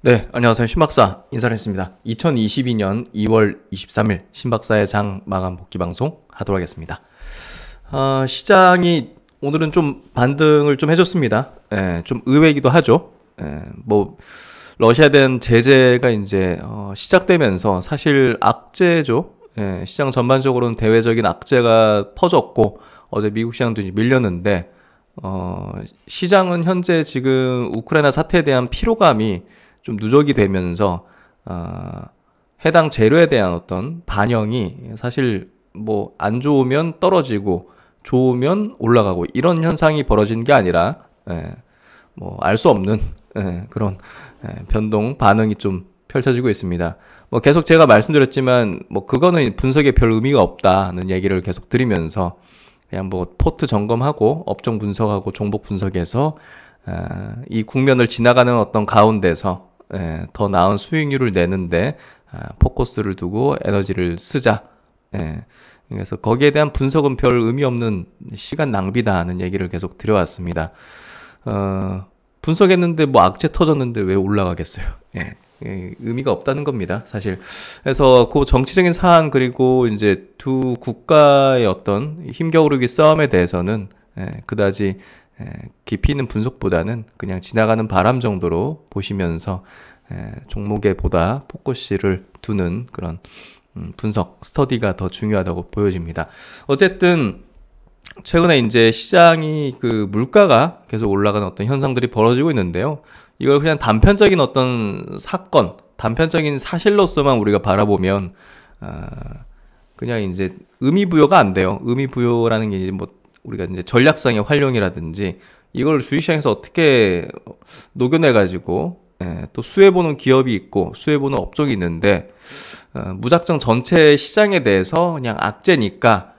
네, 안녕하세요. 신박사 인사드리겠습니다. 2022년 2월 23일 신박사의 장 마감 복귀 방송 하도록 하겠습니다. 시장이 오늘은 좀 반등을 좀 해줬습니다. 좀 의외이기도 하죠. 러시아에 대한 제재가 이제 시작되면서 사실 악재죠. 시장 전반적으로는 대외적인 악재가 퍼졌고 어제 미국 시장도 이제 밀렸는데 시장은 현재 지금 우크라이나 사태에 대한 피로감이 좀 누적이 되면서 해당 재료에 대한 어떤 반영이 사실 뭐 안 좋으면 떨어지고 좋으면 올라가고 이런 현상이 벌어진 게 아니라 뭐 알 수 없는 그런 변동 반응이 좀 펼쳐지고 있습니다. 뭐 계속 제가 말씀드렸지만 뭐 그거는 분석에 별 의미가 없다는 얘기를 계속 드리면서 그냥 뭐 포트 점검하고 업종 분석하고 종목 분석해서 이 국면을 지나가는 어떤 가운데서 더 나은 수익률을 내는데 포커스를 두고 에너지를 쓰자. 그래서 거기에 대한 분석은 별 의미 없는 시간 낭비다는 얘기를 계속 드려왔습니다. 분석했는데 뭐 악재 터졌는데 왜 올라가겠어요? 의미가 없다는 겁니다, 사실. 그래서 그 정치적인 사안 그리고 이제 두 국가의 어떤 힘겨루기 싸움에 대해서는 그다지 깊이 있는 분석보다는 그냥 지나가는 바람 정도로 보시면서 종목에 보다 포커스를 두는 그런 분석, 스터디가 더 중요하다고 보여집니다. 어쨌든 최근에 이제 시장이 그 물가가 계속 올라가는 어떤 현상들이 벌어지고 있는데요. 이걸 그냥 단편적인 어떤 사건, 단편적인 사실로서만 우리가 바라보면 그냥 이제 의미 부여가 안 돼요. 의미 부여라는 게 이제 뭐 우리가 이제 전략상의 활용이라든지 이걸 주식시장에서 어떻게 녹여내가지고 또 수혜보는 기업이 있고 수혜보는 업종이 있는데 무작정 전체 시장에 대해서 그냥 악재니까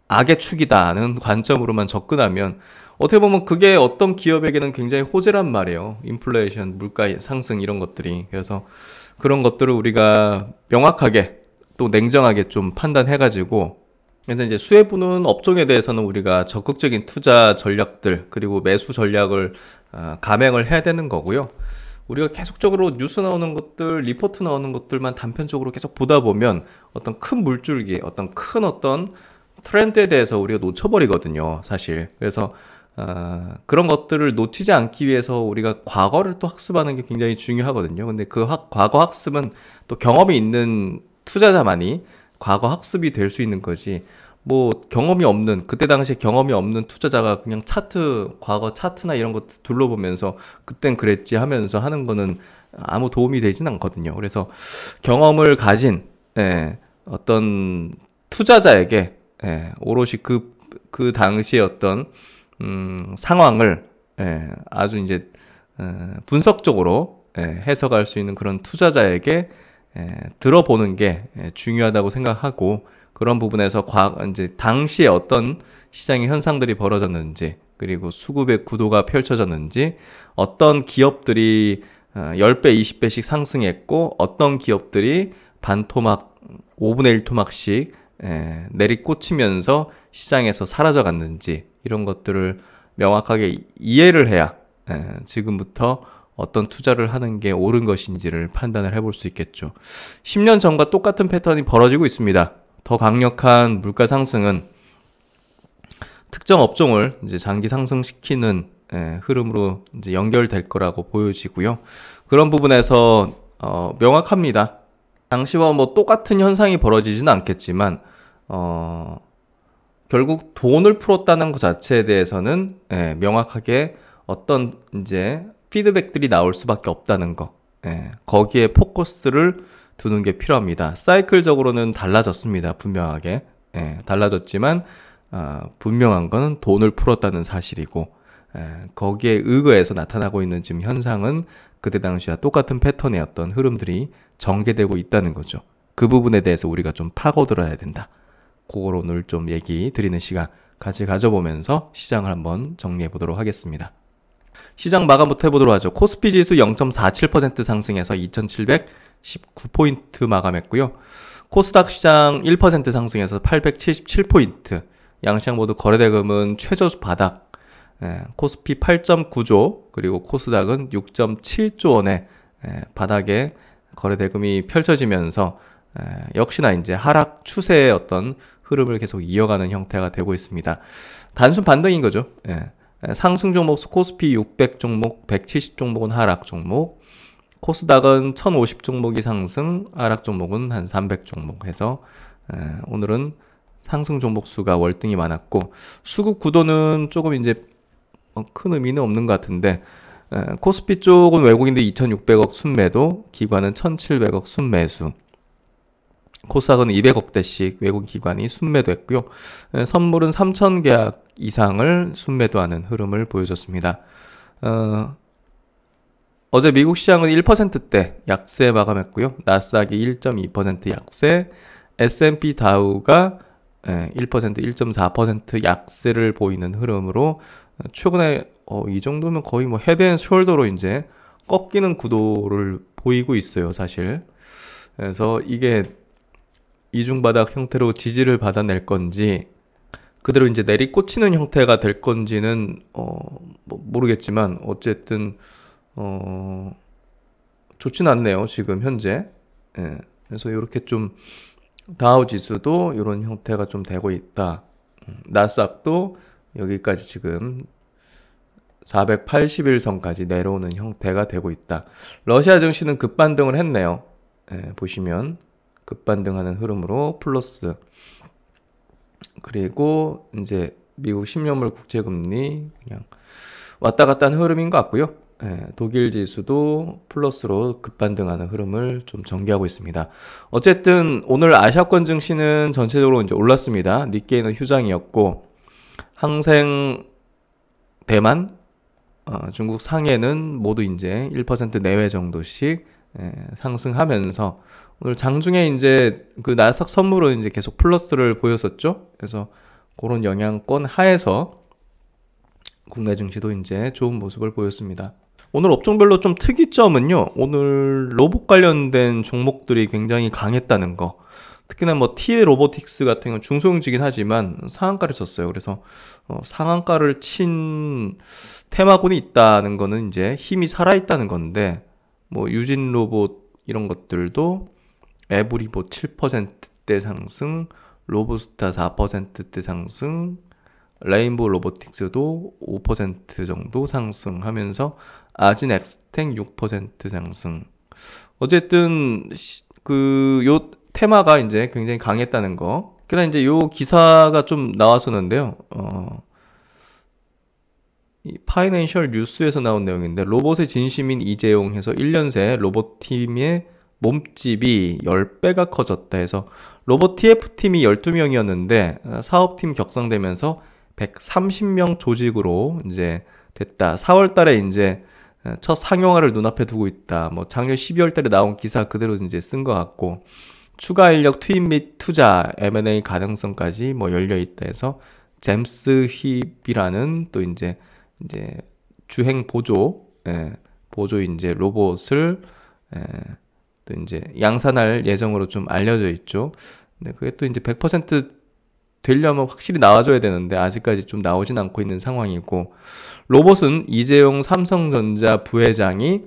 악의 축이다는 관점으로만 접근하면 어떻게 보면 그게 어떤 기업에게는 굉장히 호재란 말이에요. 인플레이션, 물가 상승 이런 것들이. 그래서 그런 것들을 우리가 명확하게 또 냉정하게 좀 판단해가지고 그래서 이제 수혜부는 업종에 대해서는 우리가 적극적인 투자 전략들 그리고 매수 전략을 감행을 해야 되는 거고요. 우리가 계속적으로 뉴스 나오는 것들, 리포트 나오는 것들만 단편적으로 계속 보다 보면 어떤 큰 물줄기, 어떤 큰 어떤 트렌드에 대해서 우리가 놓쳐버리거든요, 사실. 그래서 그런 것들을 놓치지 않기 위해서 우리가 과거를 또 학습하는 게 굉장히 중요하거든요. 근데 그 과거 학습은 또 경험이 있는 투자자만이 과거 학습이 될 수 있는 거지. 뭐 경험이 없는 그때 당시에 경험이 없는 투자자가 그냥 과거 차트나 이런 것 둘러보면서 그땐 그랬지 하면서 하는 거는 아무 도움이 되진 않거든요. 그래서 경험을 가진 어떤 투자자에게 오롯이 그 당시의 어떤 상황을 아주 이제 분석적으로 해석할 수 있는 그런 투자자에게 들어보는 게 중요하다고 생각하고 그런 부분에서 이제 당시에 어떤 시장의 현상들이 벌어졌는지 그리고 수급의 구도가 펼쳐졌는지 어떤 기업들이 10배, 20배씩 상승했고 어떤 기업들이 반토막, 5분의 1토막씩 내리꽂히면서 시장에서 사라져갔는지 이런 것들을 명확하게 이해를 해야 지금부터 어떤 투자를 하는 게 옳은 것인지를 판단을 해볼 수 있겠죠. 10년 전과 똑같은 패턴이 벌어지고 있습니다. 더 강력한 물가 상승은 특정 업종을 이제 장기 상승시키는 흐름으로 이제 연결될 거라고 보여지고요. 그런 부분에서 명확합니다. 당시와 뭐 똑같은 현상이 벌어지지는 않겠지만 결국 돈을 풀었다는 것 자체에 대해서는 명확하게 어떤 이제 피드백들이 나올 수밖에 없다는 거. 거기에 포커스를 두는 게 필요합니다. 사이클적으로는 달라졌습니다. 분명하게. 달라졌지만 분명한 거는 돈을 풀었다는 사실이고 거기에 의거해서 나타나고 있는 지금 현상은 그때 당시와 똑같은 패턴의 어떤 흐름들이 전개되고 있다는 거죠. 그 부분에 대해서 우리가 좀 파고들어야 된다. 그걸 오늘 좀 얘기 드리는 시간 같이 가져보면서 시장을 한번 정리해 보도록 하겠습니다. 시장 마감부터 해보도록 하죠. 코스피 지수 0.47% 상승해서 2719포인트 마감했고요. 코스닥 시장 1% 상승해서 877포인트. 양시장 모두 거래대금은 최저수 바닥. 코스피 8.9조 그리고 코스닥은 6.7조 원의 바닥에 거래대금이 펼쳐지면서 역시나 이제 하락 추세의 어떤 흐름을 계속 이어가는 형태가 되고 있습니다. 단순 반등인 거죠. 상승 종목 코스피 600 종목, 170 종목은 하락 종목, 코스닥은 1050 종목이 상승, 하락 종목은 한 300 종목 해서 오늘은 상승 종목 수가 월등히 많았고, 수급 구도는 조금 이제 큰 의미는 없는 것 같은데, 코스피 쪽은 외국인들 2600억 순매도, 기관은 1700억 순매수, 코스닥은 200억대씩 외국 기관이 순매도했고요. 선물은 3000계약 이상을 순매도하는 흐름을 보여줬습니다. 어제 미국 시장은 1%대 약세 마감했고요. 나스닥이 1.2% 약세, S&P 다우가 1%, 1.4% 약세를 보이는 흐름으로 최근에 이 정도면 거의 뭐 헤드 앤 숄더로 이제 꺾이는 구도를 보이고 있어요, 사실. 그래서 이게 이중바닥 형태로 지지를 받아낼 건지 그대로 이제 내리꽂히는 형태가 될 건지는 모르겠지만 어쨌든 좋진 않네요, 지금 현재. 그래서 이렇게 좀 다우 지수도 이런 형태가 좀 되고 있다. 나스닥도 여기까지 지금 481선까지 내려오는 형태가 되고 있다. 러시아 증시는 급반등을 했네요. 보시면 급반등하는 흐름으로 플러스. 그리고 이제 미국 10년물 국채금리 그냥 왔다 갔다 하는 흐름인 것 같고요. 독일 지수도 플러스로 급반등하는 흐름을 좀 전개하고 있습니다. 어쨌든 오늘 아시아권 증시는 전체적으로 이제 올랐습니다. 니케이는 휴장이었고, 항생, 대만, 중국 상해는 모두 이제 1% 내외 정도씩 상승하면서 오늘 장중에 이제 그 나스닥 선물은 이제 계속 플러스를 보였었죠. 그래서 그런 영향권 하에서 국내 증시도 이제 좋은 모습을 보였습니다. 오늘 업종별로 좀 특이점은요, 오늘 로봇 관련된 종목들이 굉장히 강했다는 거. 특히나 뭐 TA 로보틱스 같은 경우는 중소형주긴 하지만 상한가를 쳤어요. 그래서 상한가를 친 테마군이 있다는 거는 이제 힘이 살아있다는 건데, 뭐 유진 로봇 이런 것들도 에브리봇 7%대 상승, 로브스타 4%대 상승, 레인보우 로보틱스도 5% 정도 상승하면서 아진 엑스텍 6% 상승. 어쨌든 요 테마가 이제 굉장히 강했다는 거. 그다음 이제 요 기사가 좀 나왔었는데요. 이 파이낸셜 뉴스에서 나온 내용인데, 로봇의 진심인 이재용 해서 1년 새 로봇 팀의 몸집이 10배가 커졌다 해서 로봇 TF팀이 12명이었는데 사업팀 격상되면서 130명 조직으로 이제 됐다. 4월 달에 이제 첫 상용화를 눈앞에 두고 있다. 뭐 작년 12월 달에 나온 기사 그대로 이제 쓴 것 같고, 추가 인력 투입 및 투자, M&A 가능성까지 뭐 열려 있다 해서 잼스 힙이라는 또 이제 주행 보조 이제 로봇을 또 이제 양산할 예정으로 좀 알려져 있죠. 근데 그게 또 이제 100% 되려면 확실히 나와줘야 되는데 아직까지 좀 나오진 않고 있는 상황이고, 로봇은 이재용 삼성전자 부회장이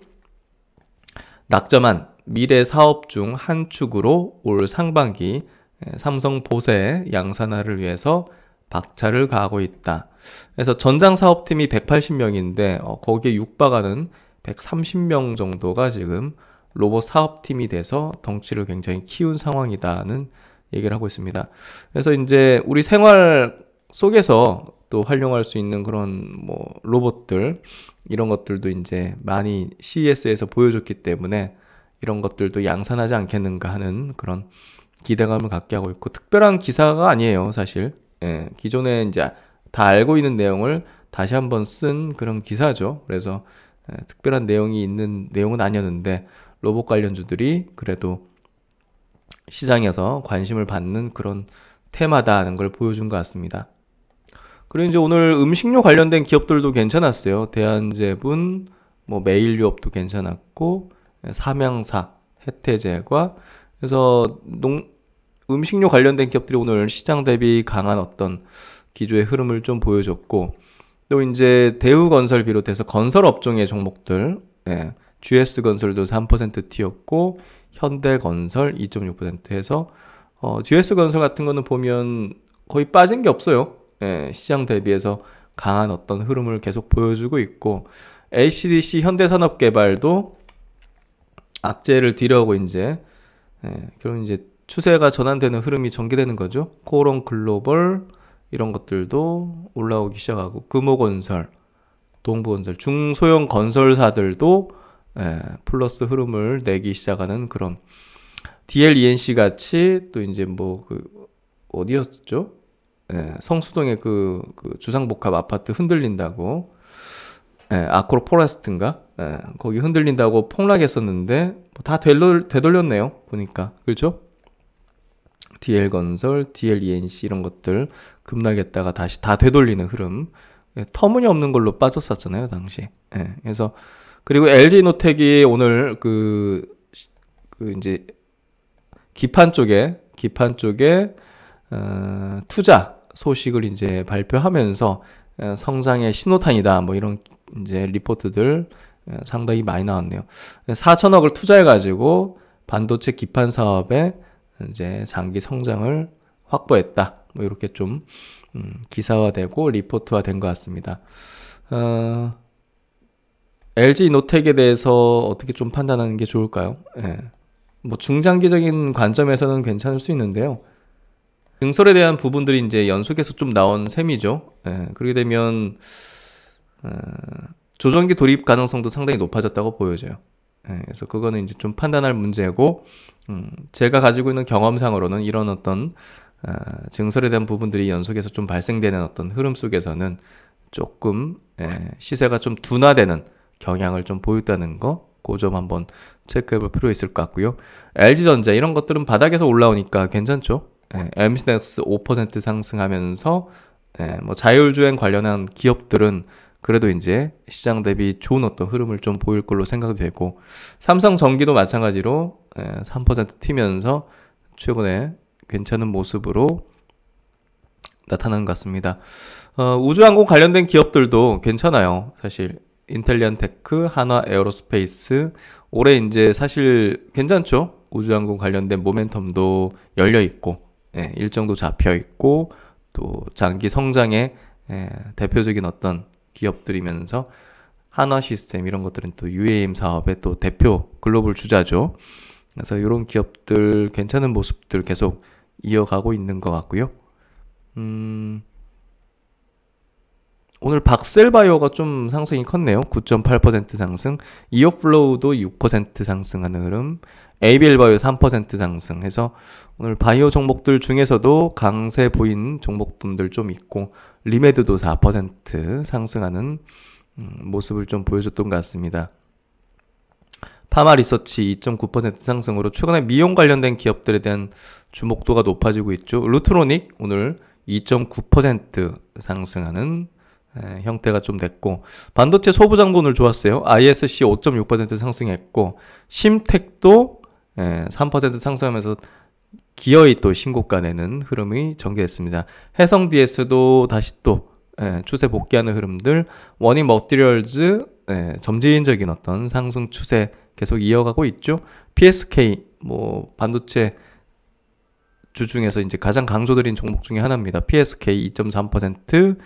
낙점한 미래 사업 중 한 축으로 올 상반기 삼성 보세 양산화를 위해서 박차를 가하고 있다. 그래서 전장 사업팀이 180명인데 거기에 육박하는 130명 정도가 지금 로봇 사업팀이 돼서 덩치를 굉장히 키운 상황이다는 얘기를 하고 있습니다. 그래서 이제 우리 생활 속에서 또 활용할 수 있는 그런 뭐 로봇들 이런 것들도 이제 많이 CES에서 보여줬기 때문에 이런 것들도 양산하지 않겠는가 하는 그런 기대감을 갖게 하고 있고, 특별한 기사가 아니에요, 사실. 기존에 이제 다 알고 있는 내용을 다시 한번 쓴 그런 기사죠. 그래서 특별한 내용이 있는 내용은 아니었는데 로봇 관련주들이 그래도 시장에서 관심을 받는 그런 테마다는 걸 보여준 것 같습니다. 그리고 이제 오늘 음식료 관련된 기업들도 괜찮았어요. 대한제분, 뭐 메일유업도 괜찮았고, 삼양사, 해태제과. 그래서 음식료 관련된 기업들이 오늘 시장 대비 강한 어떤 기조의 흐름을 좀 보여줬고, 또 이제 대우건설 비롯해서 건설 업종의 종목들, 예, GS건설도 3% 튀었고 현대건설 2.6% 해서 GS건설 같은 거는 보면 거의 빠진 게 없어요. 예, 시장 대비해서 강한 어떤 흐름을 계속 보여주고 있고 HDC 현대산업개발도 악재를 뒤려고 이제 그럼 이제 추세가 전환되는 흐름이 전개되는 거죠. 코오롱 글로벌 이런 것들도 올라오기 시작하고 금호건설, 동부건설, 중소형 건설사들도 플러스 흐름을 내기 시작하는 그런 DLENC 같이 또 이제 뭐 그 어디였죠? 성수동의 그 주상복합 아파트 흔들린다고 아크로 포레스트인가? 거기 흔들린다고 폭락했었는데 뭐다 되돌렸네요. 보니까 그렇죠? DL건설, DLENC 이런 것들 급락했다가 다시 다 되돌리는 흐름. 터무니없는 걸로 빠졌었잖아요, 당시. 그래서 그리고 LG노텍이 오늘 그 이제 기판 쪽에 투자 소식을 이제 발표하면서 성장의 신호탄이다 뭐 이런 이제 리포트들 상당히 많이 나왔네요. 4천억을 투자해가지고 반도체 기판 사업에 이제 장기 성장을 확보했다. 뭐 이렇게 좀 기사화되고 리포트화된 것 같습니다. LG 노텍에 대해서 어떻게 좀 판단하는 게 좋을까요? 뭐 중장기적인 관점에서는 괜찮을 수 있는데요. 증설에 대한 부분들이 이제 연속해서 좀 나온 셈이죠. 그렇게 되면 조정기 돌입 가능성도 상당히 높아졌다고 보여져요. 그래서 그거는 이제 좀 판단할 문제고, 제가 가지고 있는 경험상으로는 이런 어떤 증설에 대한 부분들이 연속해서 좀 발생되는 어떤 흐름 속에서는 조금 시세가 좀 둔화되는 경향을 좀 보였다는 거, 그 점 한번 체크해 볼 필요 있을 것 같고요. LG전자 이런 것들은 바닥에서 올라오니까 괜찮죠. MCX 5% 상승하면서 뭐 자율주행 관련한 기업들은 그래도 이제 시장 대비 좋은 어떤 흐름을 좀 보일 걸로 생각되고, 삼성전기도 마찬가지로 3% 튀면서 최근에 괜찮은 모습으로 나타나는 것 같습니다. 우주항공 관련된 기업들도 괜찮아요. 사실 인텔리안테크, 한화 에어로스페이스 올해 이제 사실 괜찮죠. 우주항공 관련된 모멘텀도 열려 있고 일정도 잡혀 있고 또 장기 성장의 대표적인 어떤 기업들이면서 한화 시스템 이런 것들은 또 UAM 사업의 또 대표 글로벌 주자죠. 그래서 이런 기업들 괜찮은 모습들 계속 이어가고 있는 것 같고요. 오늘 박셀바이오가 좀 상승이 컸네요. 9.8% 상승. 이어플로우도 6% 상승하는 흐름. ABL바이오 3% 상승해서 오늘 바이오 종목들 중에서도 강세 보인 종목들 좀 있고, 리메드도 4% 상승하는 모습을 좀 보여줬던 것 같습니다. 파마리서치 2.9% 상승으로 최근에 미용 관련된 기업들에 대한 주목도가 높아지고 있죠. 루트로닉 오늘 2.9% 상승하는 형태가 좀 됐고, 반도체 소부장도 오늘 좋았어요. ISC 5.6% 상승했고, 심텍도 3% 상승하면서 기어이 또 신고가 내는 흐름이 전개됐습니다. 해성DS도 다시 또 추세 복귀하는 흐름들, 원인 머티리얼즈 점진적인 어떤 상승 추세 계속 이어가고 있죠. PSK 뭐 반도체 주 중에서 이제 가장 강조드린 종목 중에 하나입니다. PSK 2.3%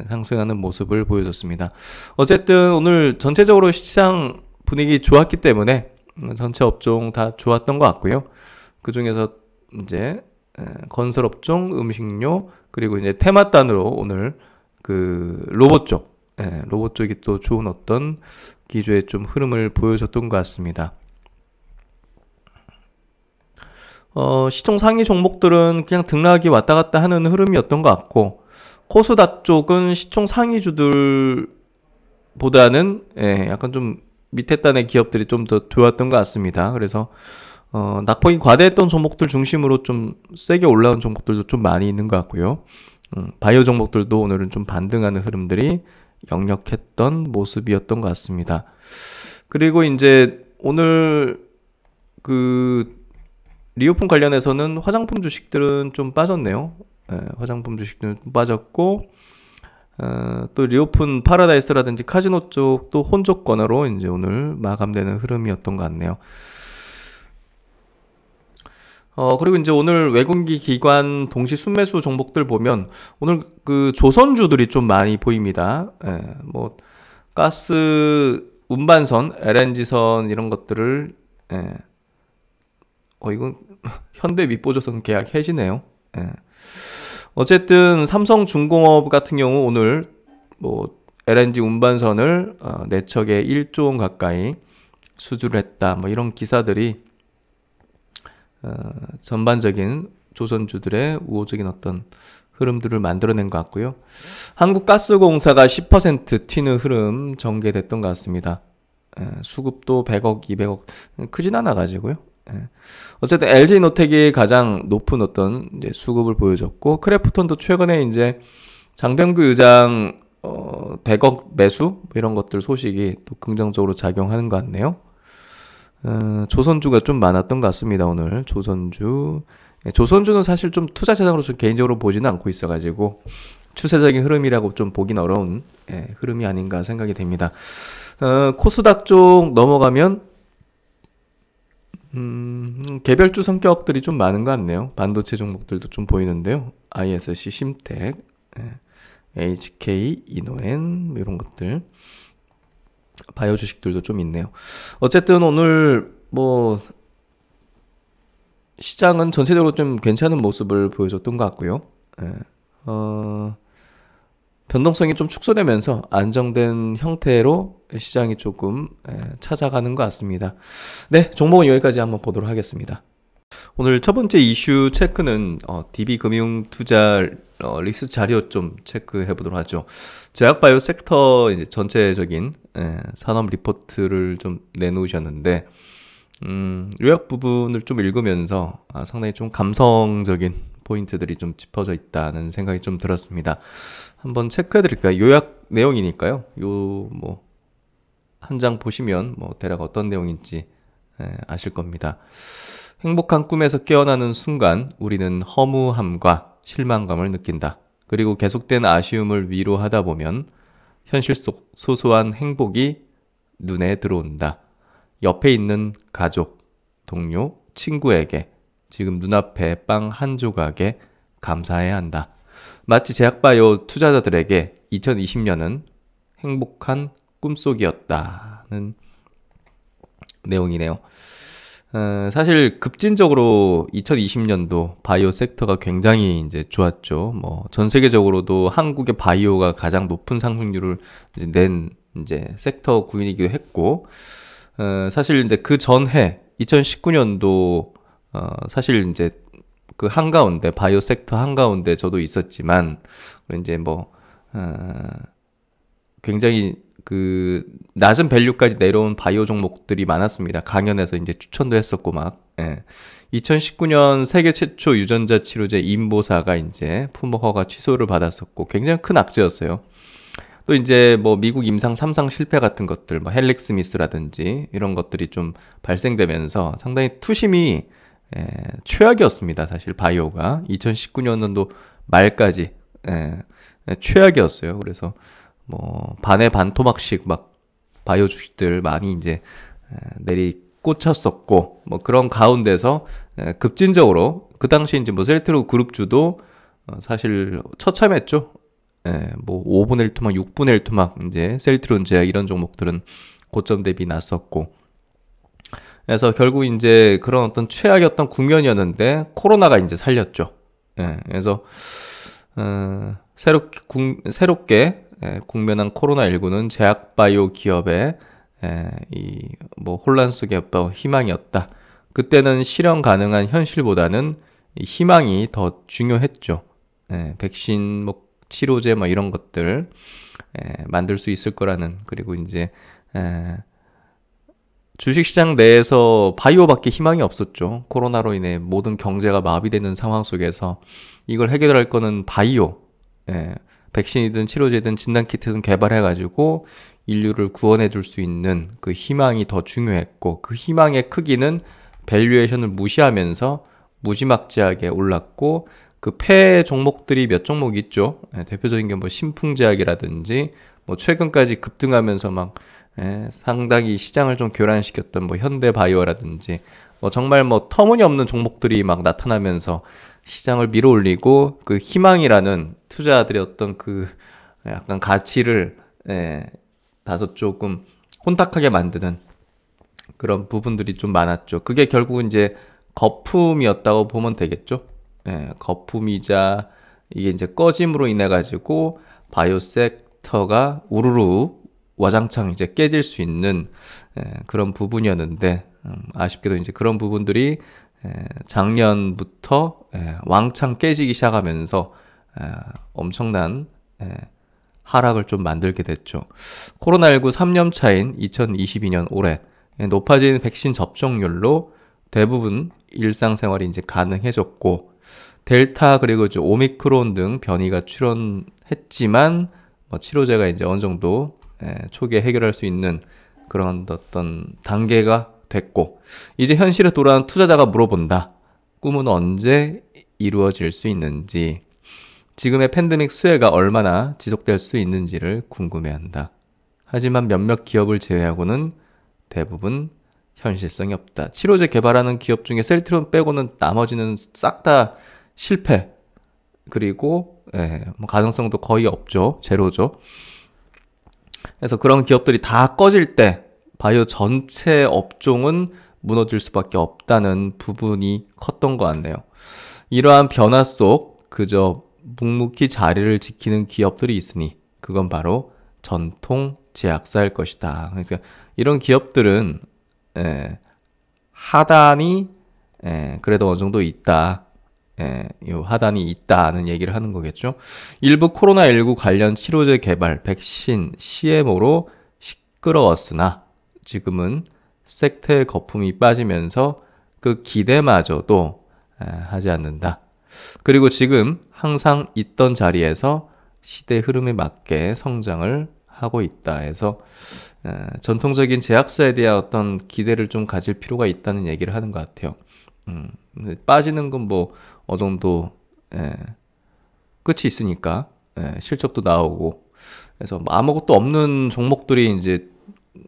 상승하는 모습을 보여줬습니다. 어쨌든 오늘 전체적으로 시장 분위기 좋았기 때문에 전체 업종 다 좋았던 것 같고요. 그 중에서 이제 건설 업종, 음식료, 그리고 이제 테마단으로 오늘 그 로봇 쪽이 또 좋은 어떤 기조의 좀 흐름을 보여줬던 것 같습니다. 시총 상위 종목들은 그냥 등락이 왔다 갔다 하는 흐름이었던 것 같고, 코스닥 쪽은 시총 상위주들보다는 약간 좀 밑에 단의 기업들이 좀 더 좋았던 것 같습니다. 그래서 낙폭이 과대했던 종목들 중심으로 좀 세게 올라온 종목들도 좀 많이 있는 것 같고요. 바이오 종목들도 오늘은 좀 반등하는 흐름들이 역력했던 모습이었던 것 같습니다. 그리고 이제 오늘 그 리오폰 관련해서는 화장품 주식들은 좀 빠졌네요. 화장품 주식들은 빠졌고, 또 리오픈 파라다이스라든지 카지노 쪽도 혼족 권어로 이제 오늘 마감되는 흐름이었던 것 같네요. 그리고 이제 오늘 외국인기 기관 동시 순매수 종목들 보면 오늘 그 조선주들이 좀 많이 보입니다. 뭐 가스 운반선, LNG선 이런 것들을 이건 현대 윗보조선 계약 해지네요. 어쨌든 삼성중공업 같은 경우 오늘 뭐 LNG 운반선을 4척에 1조 원 가까이 수주를 했다. 뭐 이런 기사들이 전반적인 조선주들의 우호적인 어떤 흐름들을 만들어낸 것 같고요. 한국가스공사가 10% 튀는 흐름 전개됐던 것 같습니다. 수급도 100억, 200억 크진 않아 가지고요. 어쨌든 LG노텍이 가장 높은 어떤 이제 수급을 보여줬고, 크래프톤도 최근에 이제 장병규 의장 100억 매수 뭐 이런 것들 소식이 또 긍정적으로 작용하는 것 같네요. 조선주가 좀 많았던 것 같습니다. 오늘 조선주는 사실 좀 투자 자산으로 좀 개인적으로 보지는 않고 있어가지고 추세적인 흐름이라고 좀 보긴 어려운 흐름이 아닌가 생각이 됩니다. 코스닥 쪽 넘어가면 개별주 성격들이 좀 많은 것 같네요. 반도체 종목들도 좀 보이는데요. ISC, 심텍, HK, 이노엔 이런 것들, 바이오 주식들도 좀 있네요. 어쨌든 오늘 뭐 시장은 전체적으로 좀 괜찮은 모습을 보여줬던 것 같고요. 변동성이 좀 축소되면서 안정된 형태로 시장이 조금 찾아가는 것 같습니다. 네, 종목은 여기까지 한번 보도록 하겠습니다. 오늘 첫 번째 이슈 체크는 DB금융투자 리스트 자료 좀 체크해 보도록 하죠. 제약바이오 섹터 이제 전체적인 산업 리포트를 좀 내놓으셨는데 요약 부분을 좀 읽으면서 상당히 좀 감성적인 포인트들이 좀 짚어져 있다는 생각이 좀 들었습니다. 한번 체크해 드릴까요? 요약 내용이니까요. 뭐 한 장 보시면 뭐 대략 어떤 내용인지 아실 겁니다. 행복한 꿈에서 깨어나는 순간 우리는 허무함과 실망감을 느낀다. 그리고 계속된 아쉬움을 위로하다 보면 현실 속 소소한 행복이 눈에 들어온다. 옆에 있는 가족, 동료, 친구에게 지금 눈앞에 빵 한 조각에 감사해야 한다. 마치 제약바이오 투자자들에게 2020년은 행복한 꿈속이었다는 내용이네요. 사실 급진적으로 2020년도 바이오 섹터가 굉장히 이제 좋았죠. 뭐 전 세계적으로도 한국의 바이오가 가장 높은 상승률을 낸 이제 섹터 구인이기도 했고, 사실 이제 그 전해 2019년도 사실 이제 그 한가운데 바이오 섹터 한가운데 저도 있었지만 이제 뭐 굉장히 그 낮은 밸류까지 내려온 바이오 종목들이 많았습니다. 강연에서 이제 추천도 했었고 막. 2019년 세계 최초 유전자 치료제 인보사가 이제 품목 허가 취소를 받았었고 굉장히 큰 악재였어요. 또 이제 뭐 미국 임상 3상 실패 같은 것들, 뭐 헬릭스미스라든지 이런 것들이 좀 발생되면서 상당히 투심이 최악이었습니다. 사실 바이오가 2019년도 말까지 최악이었어요. 그래서 뭐 반의 반토막씩 막 바이오 주식들 많이 이제 내리꽂혔었고, 뭐 그런 가운데서 급진적으로 그 당시 이제 뭐 셀트로 그룹주도 사실 처참했죠. 뭐 5분의 1 토막, 6분의 1 토막 이제 셀트론 제약 이런 종목들은 고점 대비 났었고, 그래서 결국 이제 그런 어떤 최악이었던 국면이었는데 코로나가 이제 살렸죠. 그래서 새롭게 국면한 코로나19는 제약바이오 기업의 이 뭐 혼란 속에 어떤 희망이었다. 그때는 실현 가능한 현실보다는 희망이 더 중요했죠. 백신, 뭐 치료제, 뭐 이런 것들 만들 수 있을 거라는, 그리고 이제 주식시장 내에서 바이오밖에 희망이 없었죠. 코로나로 인해 모든 경제가 마비되는 상황 속에서 이걸 해결할 거는 바이오, 백신이든 치료제든 진단키트든 개발해가지고 인류를 구원해 줄 수 있는 그 희망이 더 중요했고, 그 희망의 크기는 밸류에이션을 무시하면서 무지막지하게 올랐고, 그 폐 종목들이 몇 종목 있죠. 대표적인 게 뭐 신풍제약이라든지 뭐 최근까지 급등하면서 막 상당히 시장을 좀 교란시켰던 뭐 현대바이오라든지 뭐 정말 뭐 터무니없는 종목들이 막 나타나면서 시장을 밀어올리고 그 희망이라는 투자자들의 어떤 그 약간 가치를 다소 조금 혼탁하게 만드는 그런 부분들이 좀 많았죠. 그게 결국은 이제 거품이었다고 보면 되겠죠. 거품이자 이게 이제 꺼짐으로 인해 가지고 바이오 섹터가 우르르 와장창 이제 깨질 수 있는 그런 부분이었는데 아쉽게도 이제 그런 부분들이 작년부터 왕창 깨지기 시작하면서 엄청난 하락을 좀 만들게 됐죠. 코로나19 3년 차인 2022년 올해 높아진 백신 접종률로 대부분 일상생활이 이제 가능해졌고 델타 그리고 이제 오미크론 등 변이가 출현했지만 뭐 치료제가 이제 어느 정도 초기에 해결할 수 있는 그런 어떤 단계가 됐고 이제 현실에 돌아온 투자자가 물어본다. 꿈은 언제 이루어질 수 있는지 지금의 팬데믹 수혜가 얼마나 지속될 수 있는지를 궁금해한다. 하지만 몇몇 기업을 제외하고는 대부분 현실성이 없다. 치료제 개발하는 기업 중에 셀트리온 빼고는 나머지는 싹 다 실패. 그리고 뭐 가능성도 거의 없죠. 제로죠. 그래서 그런 기업들이 다 꺼질 때 바이오 전체 업종은 무너질 수밖에 없다는 부분이 컸던 것 같네요. 이러한 변화 속 그저 묵묵히 자리를 지키는 기업들이 있으니 그건 바로 전통 제약사일 것이다. 그러니까 이런 기업들은 하단이 그래도 어느 정도 있다. 요 하단이 있다는 얘기를 하는 거겠죠. 일부 코로나19 관련 치료제 개발, 백신, CMO로 시끄러웠으나 지금은 섹터의 거품이 빠지면서 그 기대마저도 하지 않는다. 그리고 지금 항상 있던 자리에서 시대 흐름에 맞게 성장을 하고 있다 해서 전통적인 제약사에 대한 어떤 기대를 좀 가질 필요가 있다는 얘기를 하는 것 같아요. 빠지는 건 뭐 어느 정도 끝이 있으니까 실적도 나오고 그래서 뭐 아무것도 없는 종목들이 이제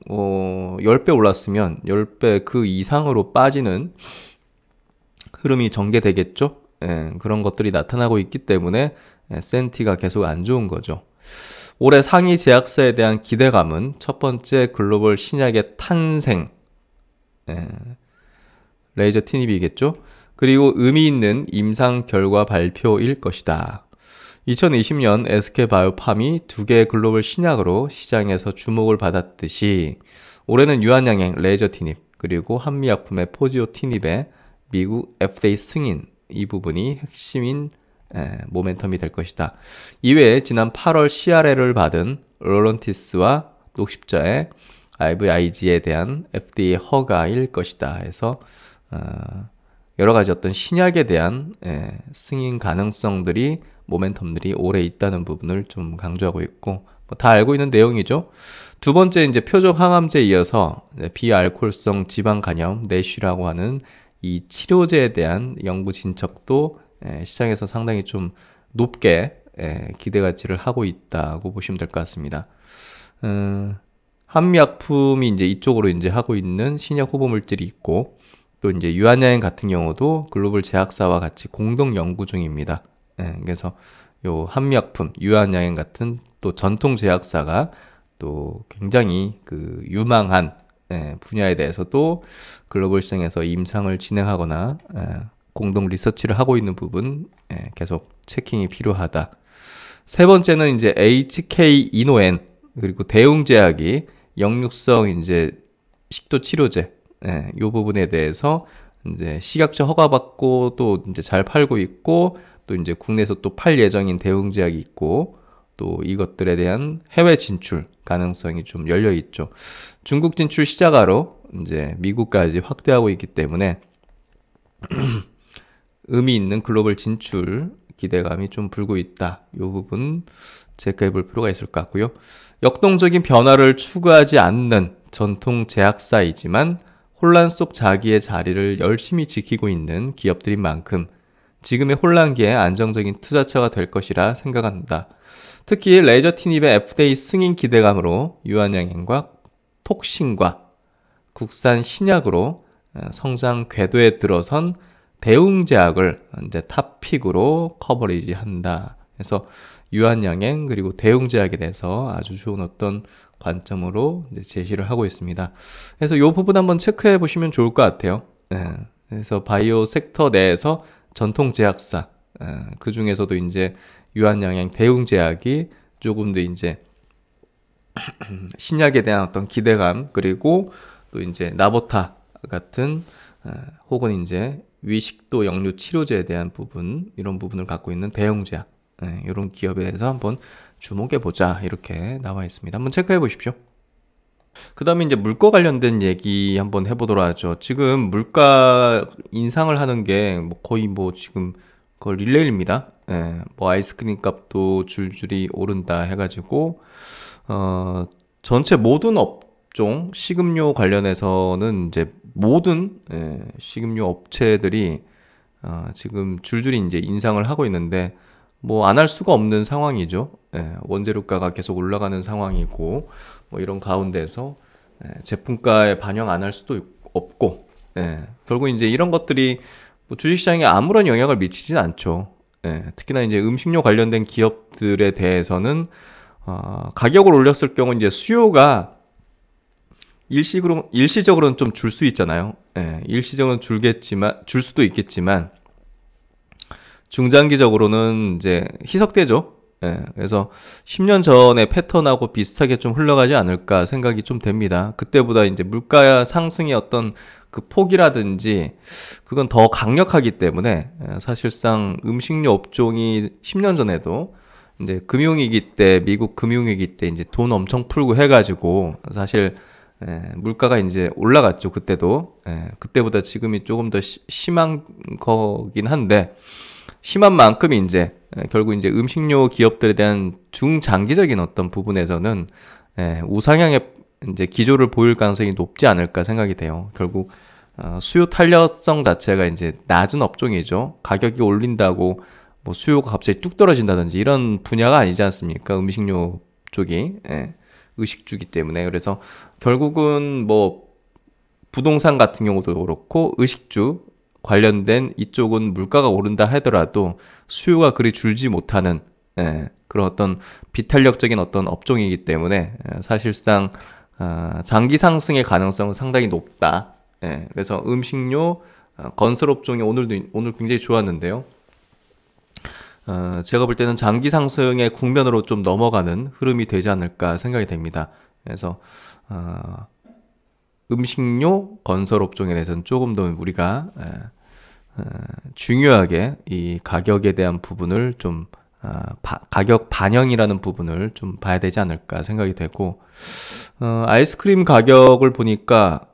10배 올랐으면 10배 그 이상으로 빠지는 흐름이 전개되겠죠. 그런 것들이 나타나고 있기 때문에 센티가 계속 안 좋은 거죠. 올해 상위 제약사에 대한 기대감은 첫 번째 글로벌 신약의 탄생, 레이저 티닙이겠죠. 그리고 의미 있는 임상 결과 발표일 것이다. 2020년 SK바이오팜이 2개의 글로벌 신약으로 시장에서 주목을 받았듯이 올해는 유한양행 레이저 티닙 그리고 한미약품의 포지오 티닙의 미국 FDA 승인 이 부분이 핵심인 모멘텀이 될 것이다. 이외에 지난 8월 CRL을 받은 롤런티스와 녹십자의 IVIG에 대한 FDA 허가일 것이다 해서 여러 가지 어떤 신약에 대한 승인 가능성들이 모멘텀들이 오래 있다는 부분을 좀 강조하고 있고 다 알고 있는 내용이죠. 두 번째 이제 표적 항암제에 이어서 비알코올성 지방 간염 내쉬라고 하는 이 치료제에 대한 연구 진척도 시장에서 상당히 좀 높게 기대 가치를 하고 있다고 보시면 될 것 같습니다. 한미약품이 이제 이쪽으로 이제 하고 있는 신약 후보 물질이 있고 또 이제 유한양행 같은 경우도 글로벌 제약사와 같이 공동 연구 중입니다. 그래서 요 한미약품, 유한양행 같은 또 전통 제약사가 또 굉장히 그 유망한 분야에 대해서도 글로벌 시장에서 임상을 진행하거나 공동 리서치를 하고 있는 부분 계속 체킹이 필요하다. 세 번째는 이제 HK 이노엔 그리고 대웅제약이 역류성 이제 식도 치료제 이 부분에 대해서 이제 식약처 허가받고 또 이제 잘 팔고 있고 또 이제 국내에서 또 팔 예정인 대웅제약이 있고 또 이것들에 대한 해외 진출 가능성이 좀 열려 있죠. 중국 진출 시작으로 이제 미국까지 확대하고 있기 때문에 의미 있는 글로벌 진출 기대감이 좀 불고 있다. 이 부분 체크해 볼 필요가 있을 것 같고요. 역동적인 변화를 추구하지 않는 전통 제약사이지만 혼란 속 자기의 자리를 열심히 지키고 있는 기업들인 만큼 지금의 혼란기에 안정적인 투자처가 될 것이라 생각한다. 특히 레저티닙의 FDA 승인 기대감으로 유한양행과 톡신과 국산 신약으로 성장 궤도에 들어선 대웅제약을 이제 탑픽으로 커버리지 한다. 그래서 유한양행 그리고 대웅제약에 대해서 아주 좋은 어떤 관점으로 이제 제시를 하고 있습니다. 그래서 이 부분 한번 체크해 보시면 좋을 것 같아요. 그래서 바이오 섹터 내에서 전통 제약사, 그 중에서도 이제 유한양행 대웅제약이 조금 더 이제 신약에 대한 어떤 기대감, 그리고 또 이제 나보타 같은 혹은 이제 위식도 역류 치료제에 대한 부분, 이런 부분을 갖고 있는 대형제약, 이런 기업에 대해서 한번 주목해 보자, 이렇게 나와 있습니다. 한번 체크해 보십시오. 그 다음에 이제 물가 관련된 얘기 한번 해보도록 하죠. 지금 물가 인상을 하는 게 뭐 거의 뭐 지금 그 릴레이입니다. 뭐 아이스크림 값도 줄줄이 오른다 해가지고 전체 모든 업종 식음료 관련해서는 이제 모든 식음료 업체들이 지금 줄줄이 이제 인상을 하고 있는데 뭐 안 할 수가 없는 상황이죠. 원재료가가 계속 올라가는 상황이고 뭐 이런 가운데서 제품가에 반영 안 할 수도 없고 결국 이제 이런 것들이 뭐 주식시장에 아무런 영향을 미치진 않죠. 특히나 이제 음식료 관련된 기업들에 대해서는 가격을 올렸을 경우 이제 수요가 일시적으로는 좀 줄 수 있잖아요. 일시적으로는 줄 수도 있겠지만 중장기적으로는 이제 희석되죠. 그래서 10년 전의 패턴하고 비슷하게 좀 흘러가지 않을까 생각이 좀 됩니다. 그때보다 이제 물가 상승의 어떤 그 폭이라든지 그건 더 강력하기 때문에 사실상 음식료 업종이 10년 전에도 이제 금융위기 때, 미국 금융위기 때 이제 돈 엄청 풀고 해가지고 사실 물가가 이제 올라갔죠. 그때도. 그때보다 지금이 조금 더 심한 거긴 한데 심한 만큼 이제 결국 이제 음식료 기업들에 대한 중장기적인 어떤 부분에서는 우상향의 이제 기조를 보일 가능성이 높지 않을까 생각이 돼요. 결국 수요 탄력성 자체가 이제 낮은 업종이죠. 가격이 올린다고 뭐 수요가 갑자기 뚝 떨어진다든지 이런 분야가 아니지 않습니까? 음식료 쪽이 의식주기 때문에. 그래서 결국은 뭐 부동산 같은 경우도 그렇고 의식주 관련된 이쪽은 물가가 오른다 하더라도 수요가 그리 줄지 못하는 그런 어떤 비탄력적인 어떤 업종이기 때문에 사실상 장기 상승의 가능성은 상당히 높다. 그래서 음식료, 건설 업종이 오늘 굉장히 좋았는데요. 제가 볼 때는 장기 상승의 국면으로 좀 넘어가는 흐름이 되지 않을까 생각이 됩니다. 그래서 음식료, 건설 업종에 대해서는 조금 더 우리가 중요하게 이 가격에 대한 부분을 좀 가격 반영이라는 부분을 좀 봐야 되지 않을까 생각이 되고 아이스크림 가격을 보니까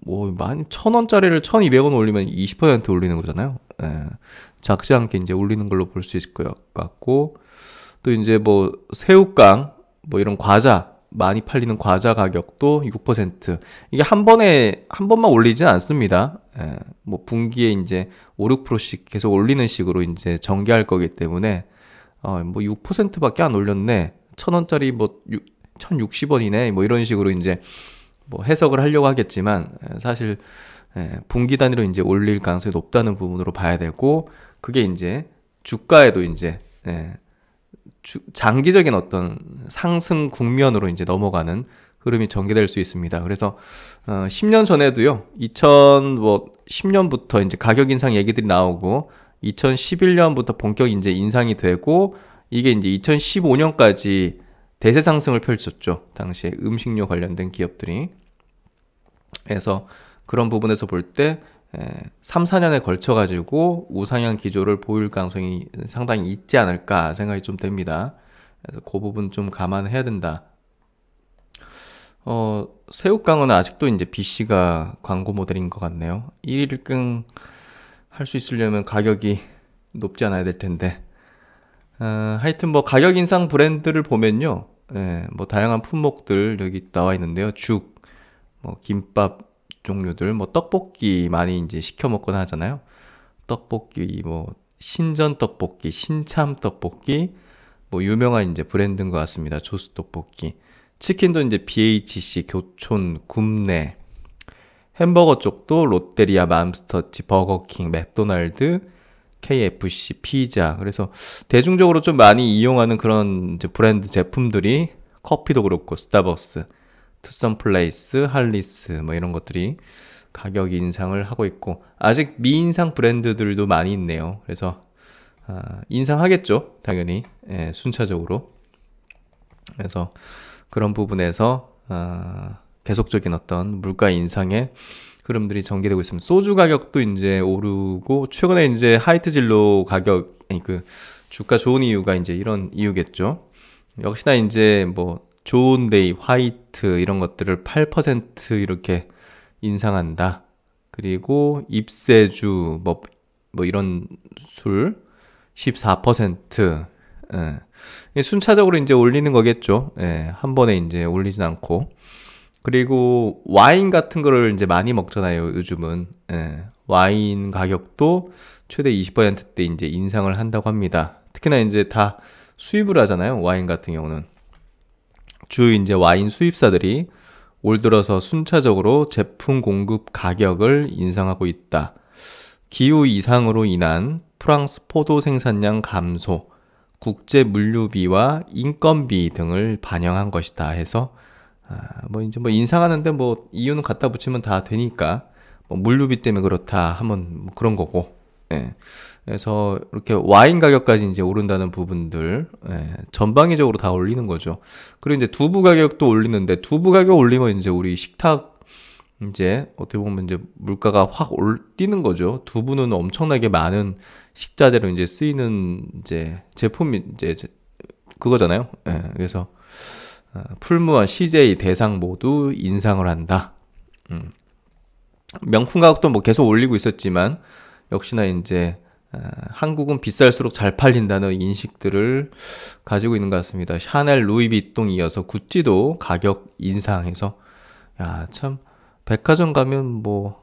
뭐 많이 1,000원짜리를 1,200원 올리면 20% 올리는 거잖아요. 작지 않게 이제 올리는 걸로 볼 수 있을 것 같고 또 이제 뭐 새우깡 뭐 이런 과자 많이 팔리는 과자 가격도 6%. 이게 한 번만 올리진 않습니다. 뭐 분기에 이제 5, 6%씩 계속 올리는 식으로 이제 전개할 거기 때문에 뭐 6%밖에 안 올렸네. 1,000원짜리 뭐 1,060원이네. 뭐 이런 식으로 이제 뭐 해석을 하려고 하겠지만 사실 분기 단위로 이제 올릴 가능성이 높다는 부분으로 봐야 되고 그게 이제 주가에도 이제 장기적인 어떤 상승 국면으로 이제 넘어가는 흐름이 전개될 수 있습니다. 그래서 10년 전에도요. 2010년부터 이제 가격 인상 얘기들이 나오고 2011년부터 본격 이제 인상이 되고 이게 이제 2015년까지 대세 상승을 펼쳤죠. 당시에 음식료 관련된 기업들이. 그래서 그런 부분에서 볼 때 3, 4년에 걸쳐 가지고 우상향 기조를 보일 가능성이 상당히 있지 않을까 생각이 좀 됩니다. 그래서 그 부분 좀 감안해야 된다. 새우깡은 아직도 이제 BC가 광고 모델인 것 같네요. 1등 할 수 있으려면 가격이 높지 않아야 될 텐데. 하여튼 뭐 가격 인상 브랜드를 보면요. 뭐 다양한 품목들 여기 나와 있는데요. 죽, 뭐 김밥 종류들, 뭐 떡볶이 많이 이제 시켜 먹거나 하잖아요. 떡볶이, 뭐 신전 떡볶이, 신참 떡볶이, 뭐 유명한 이제 브랜드인 것 같습니다. 조스 떡볶이. 치킨도 이제 BHC, 교촌, 굽네. 햄버거 쪽도 롯데리아, 맘스터치, 버거킹, 맥도날드, KFC, 피자. 그래서 대중적으로 좀 많이 이용하는 그런 이제 브랜드 제품들이 커피도 그렇고 스타벅스, 투썸 플레이스, 할리스 뭐 이런 것들이 가격 인상을 하고 있고 아직 미인상 브랜드들도 많이 있네요. 그래서 인상하겠죠. 당연히 순차적으로. 그래서 그런 부분에서 계속적인 어떤 물가 인상의 흐름들이 전개되고 있습니다. 소주 가격도 이제 오르고 최근에 이제 하이트 진로 가격 그 주가 좋은 이유가 이제 이런 이유겠죠. 역시나 이제 뭐 좋은데이, 화이트 이런 것들을 8% 이렇게 인상한다. 그리고 입세주 뭐 이런 술 14%. 순차적으로 이제 올리는 거겠죠. 한 번에 이제 올리진 않고. 그리고 와인 같은 거를 이제 많이 먹잖아요, 요즘은. 와인 가격도 최대 20%대 이제 인상을 한다고 합니다. 특히나 이제 다 수입을 하잖아요, 와인 같은 경우는. 주 이제 와인 수입사들이 올 들어서 순차적으로 제품 공급 가격을 인상하고 있다. 기후 이상으로 인한 프랑스 포도 생산량 감소, 국제 물류비와 인건비 등을 반영한 것이다 해서 뭐 이제 뭐 인상하는데 뭐 이유는 갖다 붙이면 다 되니까 뭐 물류비 때문에 그렇다 하면 뭐 그런 거고. 그래서 이렇게 와인 가격까지 이제 오른다는 부분들 전방위적으로 다 올리는 거죠. 그리고 이제 두부 가격도 올리는데 두부 가격 올리면 이제 우리 식탁 이제 어떻게 보면 이제 물가가 확 뛰는 거죠. 두부는 엄청나게 많은 식자재로 이제 쓰이는 이제 제품이 이제 그거잖아요. 그래서 풀무와 CJ 대상 모두 인상을 한다. 명품 가격도 뭐 계속 올리고 있었지만 역시나 이제 한국은 비쌀수록 잘 팔린다는 인식들을 가지고 있는 것 같습니다. 샤넬, 루이비통 이어서 구찌도 가격 인상해서 야, 참 백화점 가면 뭐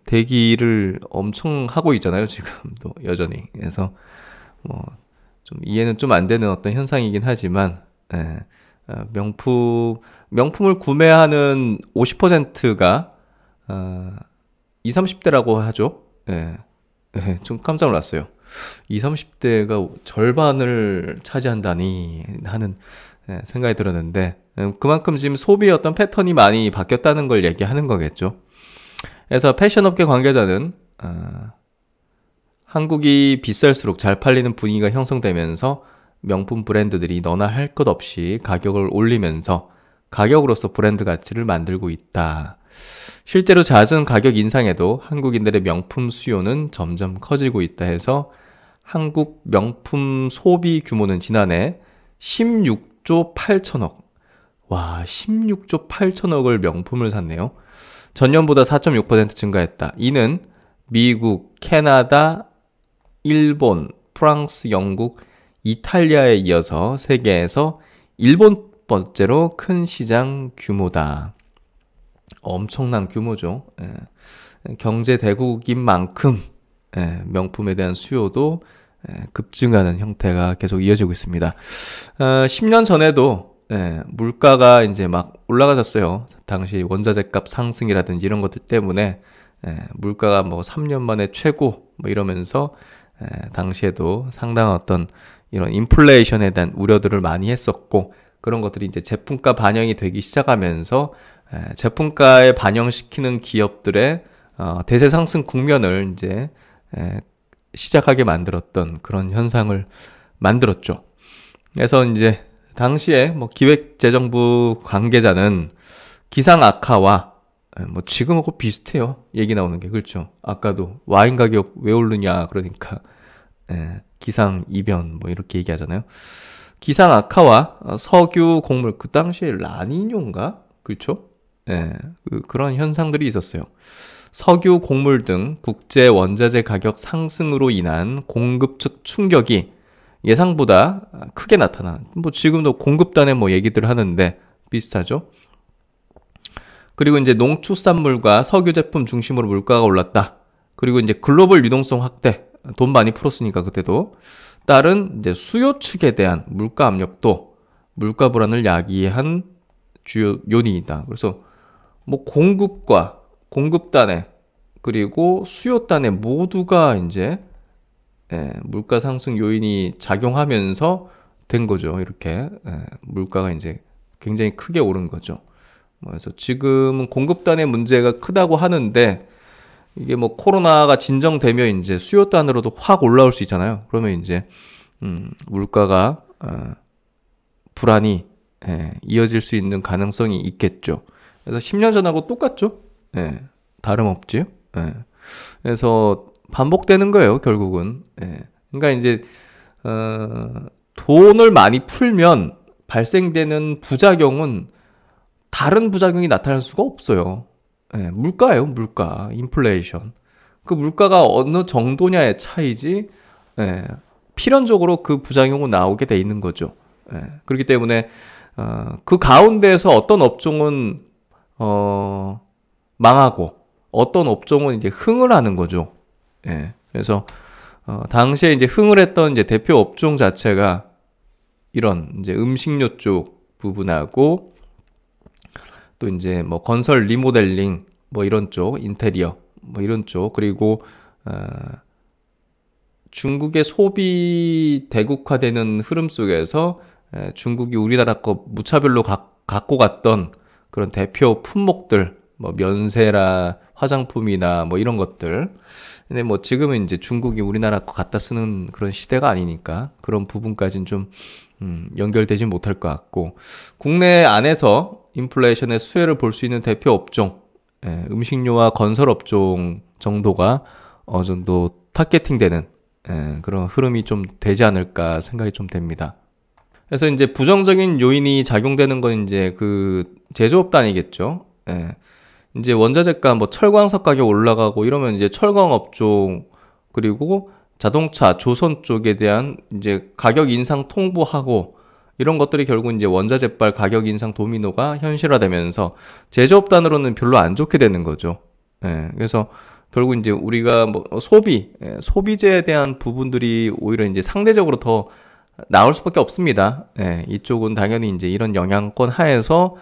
대기를 엄청 하고 있잖아요. 지금도 여전히. 그래서 뭐 좀 이해는 좀 안 되는 어떤 현상이긴 하지만 명품을 구매하는 50%가 20, 30대라고 하죠. 좀 깜짝 놀랐어요. 20, 30대가 절반을 차지한다니 하는 생각이 들었는데 그만큼 지금 소비의 어떤 패턴이 많이 바뀌었다는 걸 얘기하는 거겠죠. 그래서 패션업계 관계자는 한국이 비쌀수록 잘 팔리는 분위기가 형성되면서 명품 브랜드들이 너나 할 것 없이 가격을 올리면서 가격으로서 브랜드 가치를 만들고 있다. 실제로 잦은 가격 인상에도 한국인들의 명품 수요는 점점 커지고 있다 해서 한국 명품 소비 규모는 지난해 16조 8천억. 와, 16조 8천억을 명품을 샀네요. 전년보다 4.6% 증가했다. 이는 미국, 캐나다, 일본, 프랑스, 영국, 이탈리아에 이어서 세계에서 일본 번째로 큰 시장 규모다. 엄청난 규모죠. 경제 대국인 만큼 명품에 대한 수요도 급증하는 형태가 계속 이어지고 있습니다. 10년 전에도 물가가 이제 막 올라가졌어요. 당시 원자재 값 상승이라든지 이런 것들 때문에 물가가 뭐 3년 만에 최고 뭐 이러면서 당시에도 상당한 어떤 이런 인플레이션에 대한 우려들을 많이 했었고 그런 것들이 이제 제품가 반영이 되기 시작하면서 제품가에 반영시키는 기업들의 대세 상승 국면을 이제 시작하게 만들었던 그런 현상을 만들었죠. 그래서 이제 당시에 뭐 기획재정부 관계자는 기상 악화와 뭐 지금하고 비슷해요. 얘기 나오는 게 그렇죠. 아까도 와인 가격 왜 오르냐 그러니까 기상 이변 뭐 이렇게 얘기하잖아요. 기상 악화와 석유 곡물 그 당시에 라니뇽가 그렇죠? 그런 현상들이 있었어요. 석유 곡물 등 국제 원자재 가격 상승으로 인한 공급 측 충격이 예상보다 크게 나타나. 뭐 지금도 공급단에 뭐 얘기들 하는데 비슷하죠. 그리고 이제 농축산물과 석유 제품 중심으로 물가가 올랐다. 그리고 이제 글로벌 유동성 확대. 돈 많이 풀었으니까 그때도 따른 이제 수요 측에 대한 물가 압력도 물가 불안을 야기한 주요 요인이다. 그래서 뭐 공급단에 그리고 수요단에 모두가 이제 물가 상승 요인이 작용하면서 된 거죠. 이렇게 물가가 이제 굉장히 크게 오른 거죠. 그래서 지금은 공급단의 문제가 크다고 하는데 이게 뭐 코로나가 진정되면 이제 수요단으로도 확 올라올 수 있잖아요. 그러면 이제 물가가 불안이 이어질 수 있는 가능성이 있겠죠. 그래서 10년 전하고 똑같죠. 다름없지요. 그래서 반복되는 거예요, 결국은. 그러니까 이제 돈을 많이 풀면 발생되는 부작용은 다른 부작용이 나타날 수가 없어요. 물가예요, 물가. 인플레이션. 그 물가가 어느 정도냐의 차이지, 필연적으로 그 부작용은 나오게 돼 있는 거죠. 그렇기 때문에, 그 가운데에서 어떤 업종은, 망하고, 어떤 업종은 이제 흥을 하는 거죠. 그래서, 당시에 이제 흥을 했던 이제 대표 업종 자체가 이런 이제 음식료 쪽 부분하고, 또 이제 뭐 건설 리모델링 뭐 이런 쪽 인테리어 뭐 이런 쪽 그리고 중국의 소비 대국화되는 흐름 속에서 중국이 우리나라 거 무차별로 갖고 갔던 그런 대표 품목들 뭐 면세라 화장품이나 뭐 이런 것들 근데 뭐 지금은 이제 중국이 우리나라 거 갖다 쓰는 그런 시대가 아니니까 그런 부분까지는 좀 연결되지 못할 것 같고 국내 안에서 인플레이션의 수혜를 볼 수 있는 대표 업종, 음식료와 건설 업종 정도가 어느 정도 타겟팅되는 그런 흐름이 좀 되지 않을까 생각이 좀 됩니다. 그래서 이제 부정적인 요인이 작용되는 건 이제 그 제조업단이겠죠. 이제 원자재가 뭐 철광석 가격 올라가고 이러면 이제 철강 업종 그리고 자동차, 조선 쪽에 대한 이제 가격 인상 통보하고 이런 것들이 결국 이제 원자재발 가격 인상 도미노가 현실화되면서 제조업단으로는 별로 안 좋게 되는 거죠. 그래서 결국 이제 우리가 뭐 소비재에 대한 부분들이 오히려 이제 상대적으로 더 나올 수밖에 없습니다. 이쪽은 당연히 이제 이런 영향권 하에서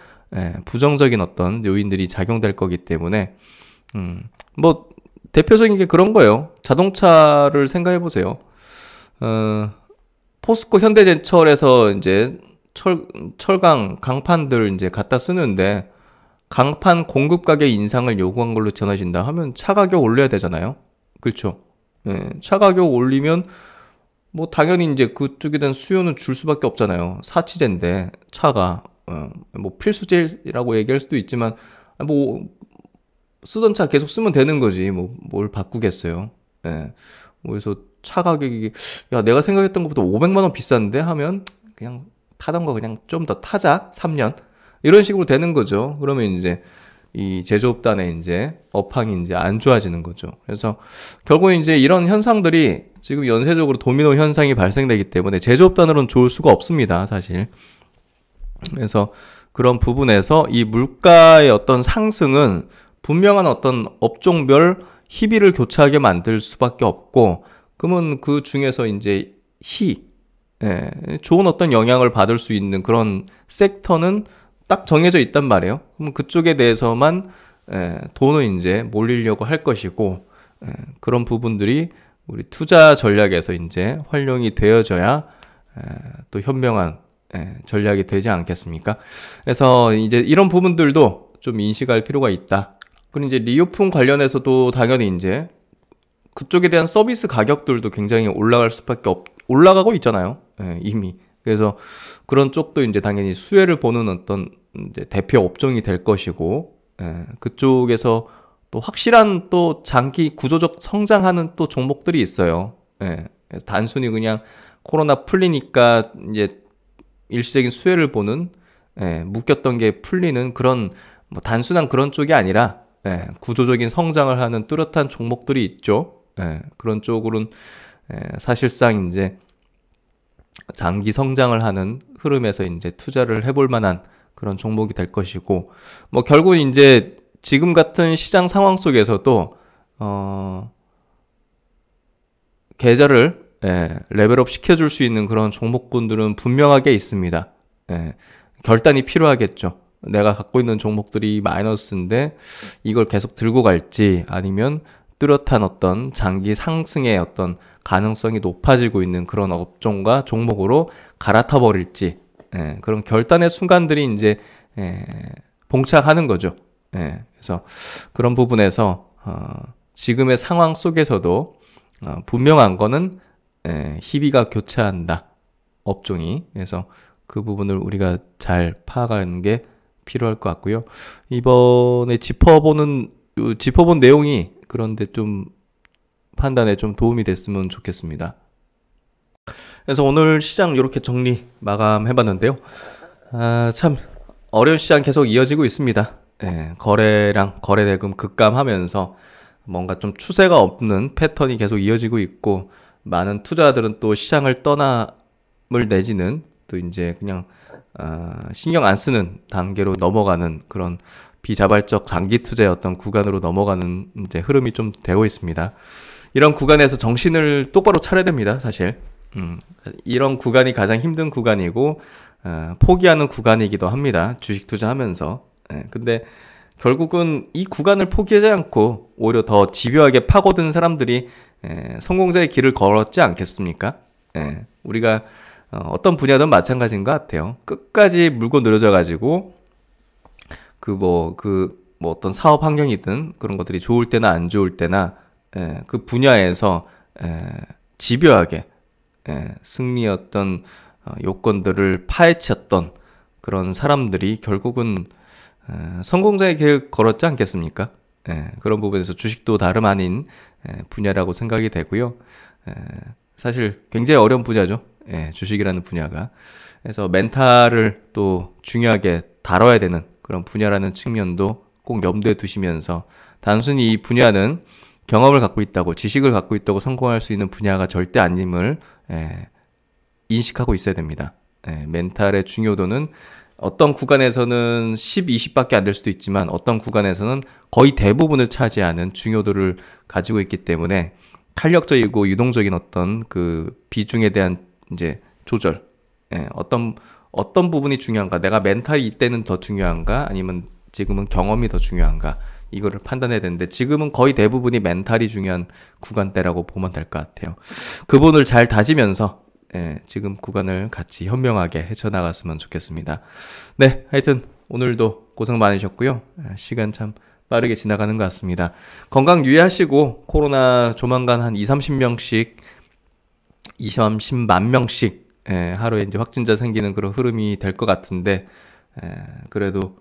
부정적인 어떤 요인들이 작용될 거기 때문에 뭐 대표적인 게 그런 거예요. 자동차를 생각해 보세요. 포스코 현대제철에서 이제 철강 강판들 이제 갖다 쓰는데 강판 공급 가격 인상을 요구한 걸로 전해진다 하면 차 가격 올려야 되잖아요. 그렇죠? 차 가격 올리면 뭐 당연히 이제 그쪽에 대한 수요는 줄 수밖에 없잖아요. 사치제인데 차가 뭐 필수제라고 얘기할 수도 있지만 뭐 쓰던 차 계속 쓰면 되는 거지 뭐 뭘 바꾸겠어요. 그래서 차 가격이 야 내가 생각했던 것보다 500만 원 비싼데 하면 그냥 타던 거 그냥 좀 더 타자 3년 이런 식으로 되는 거죠. 그러면 이제 이 제조업단의 이제 업황이 이제 안 좋아지는 거죠. 그래서 결국 이제 이런 현상들이 지금 연쇄적으로 도미노 현상이 발생되기 때문에 제조업단으로는 좋을 수가 없습니다, 사실. 그래서 그런 부분에서 이 물가의 어떤 상승은 분명한 어떤 업종별 희비를 교차하게 만들 수밖에 없고, 그러면 그 중에서 이제 좋은 어떤 영향을 받을 수 있는 그런 섹터는 딱 정해져 있단 말이에요. 그럼 그쪽에 대해서만 돈을 이제 몰리려고 할 것이고, 그런 부분들이 우리 투자 전략에서 이제 활용이 되어져야 또 현명한 전략이 되지 않겠습니까? 그래서 이제 이런 부분들도 좀 인식할 필요가 있다. 그리고 이제 리오품 관련해서도 당연히 이제 그쪽에 대한 서비스 가격들도 굉장히 올라갈 수밖에 올라가고 있잖아요. 이미. 그래서 그런 쪽도 이제 당연히 수혜를 보는 어떤 이제 대표 업종이 될 것이고, 그쪽에서 또 확실한 또 장기 구조적 성장하는 또 종목들이 있어요. 그래서 단순히 그냥 코로나 풀리니까 이제 일시적인 수혜를 보는, 묶였던 게 풀리는 그런 뭐 단순한 그런 쪽이 아니라, 구조적인 성장을 하는 뚜렷한 종목들이 있죠. 그런 쪽으로는 사실상 이제 장기 성장을 하는 흐름에서 이제 투자를 해볼 만한 그런 종목이 될 것이고, 뭐 결국 이제 지금 같은 시장 상황 속에서도 계좌를 레벨업 시켜줄 수 있는 그런 종목군들은 분명하게 있습니다. 결단이 필요하겠죠. 내가 갖고 있는 종목들이 마이너스인데 이걸 계속 들고 갈지 아니면 뚜렷한 어떤 장기 상승의 어떤 가능성이 높아지고 있는 그런 업종과 종목으로 갈아타 버릴지 그런 결단의 순간들이 이제 봉착하는 거죠. 그래서 그런 부분에서 지금의 상황 속에서도 분명한 거는 희비가 교차한다. 업종이. 그래서 그 부분을 우리가 잘 파악하는 게 필요할 것 같고요. 이번에 짚어본 내용이 그런데 좀 판단에 좀 도움이 됐으면 좋겠습니다. 그래서 오늘 시장 이렇게 정리 마감해봤는데요. 참 어려운 시장 계속 이어지고 있습니다. 거래량, 거래대금 급감하면서 뭔가 좀 추세가 없는 패턴이 계속 이어지고 있고 많은 투자자들은 또 시장을 떠남을 내지는 또 이제 그냥 신경 안 쓰는 단계로 넘어가는 그런 비자발적 장기 투자의 어떤 구간으로 넘어가는 이제 흐름이 좀 되고 있습니다. 이런 구간에서 정신을 똑바로 차려야 됩니다, 사실. 이런 구간이 가장 힘든 구간이고 포기하는 구간이기도 합니다. 주식 투자하면서. 근데 결국은 이 구간을 포기하지 않고 오히려 더 집요하게 파고든 사람들이 성공자의 길을 걸었지 않겠습니까? 우리가 어떤 분야든 마찬가지인 것 같아요. 끝까지 물고 늘어져 가지고 어떤 사업 환경이든 그런 것들이 좋을 때나 안 좋을 때나 그 분야에서 집요하게 승리의 어떤 요건들을 파헤쳤던 그런 사람들이 결국은 성공자의 길 걸었지 않겠습니까? 그런 부분에서 주식도 다름 아닌 분야라고 생각이 되고요. 사실 굉장히 어려운 분야죠. 주식이라는 분야가. 그래서 멘탈을 또 중요하게 다뤄야 되는 그런 분야라는 측면도 꼭 염두에 두시면서 단순히 이 분야는 경험을 갖고 있다고, 지식을 갖고 있다고 성공할 수 있는 분야가 절대 아님을 인식하고 있어야 됩니다. 멘탈의 중요도는 어떤 구간에서는 10, 20밖에 안 될 수도 있지만 어떤 구간에서는 거의 대부분을 차지하는 중요도를 가지고 있기 때문에 탄력적이고 유동적인 어떤 그 비중에 대한 이제 조절, 어떤 부분이 중요한가, 내가 멘탈이 이때는 더 중요한가, 아니면 지금은 경험이 더 중요한가, 이거를 판단해야 되는데 지금은 거의 대부분이 멘탈이 중요한 구간대라고 보면 될 것 같아요. 그 부분을 잘 다지면서 지금 구간을 같이 현명하게 헤쳐나갔으면 좋겠습니다. 네, 하여튼 오늘도 고생 많으셨고요. 시간 참 빠르게 지나가는 것 같습니다. 건강 유의하시고 코로나 조만간 한 30명씩 30만 명씩 하루에 이제 확진자 생기는 그런 흐름이 될 것 같은데 그래도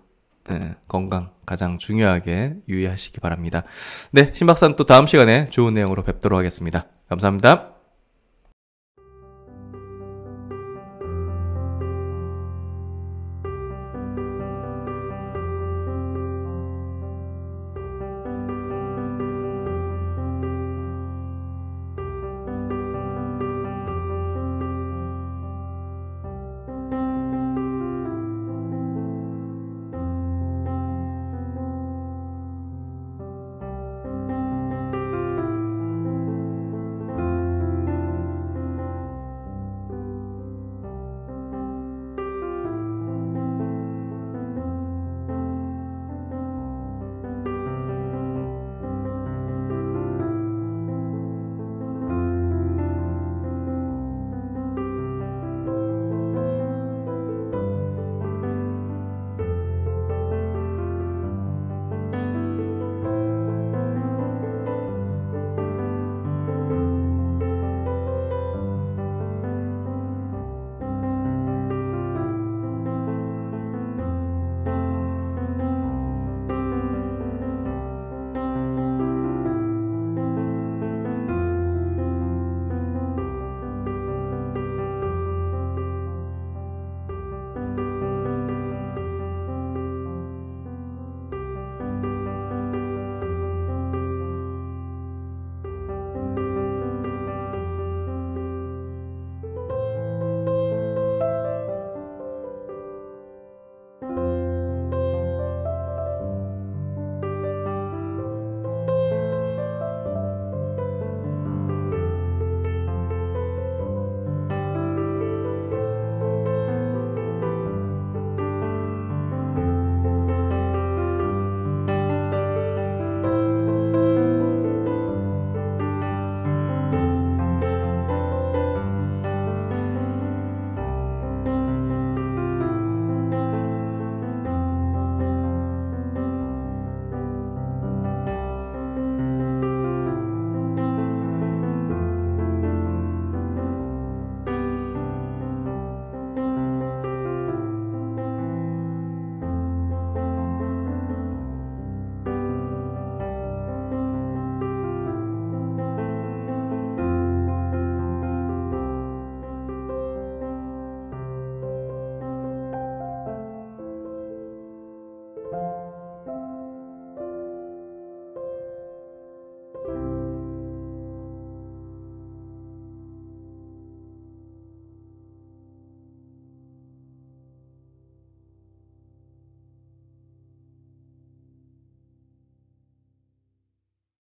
건강 가장 중요하게 유의하시기 바랍니다. 네, 신박사는 또 다음 시간에 좋은 내용으로 뵙도록 하겠습니다. 감사합니다.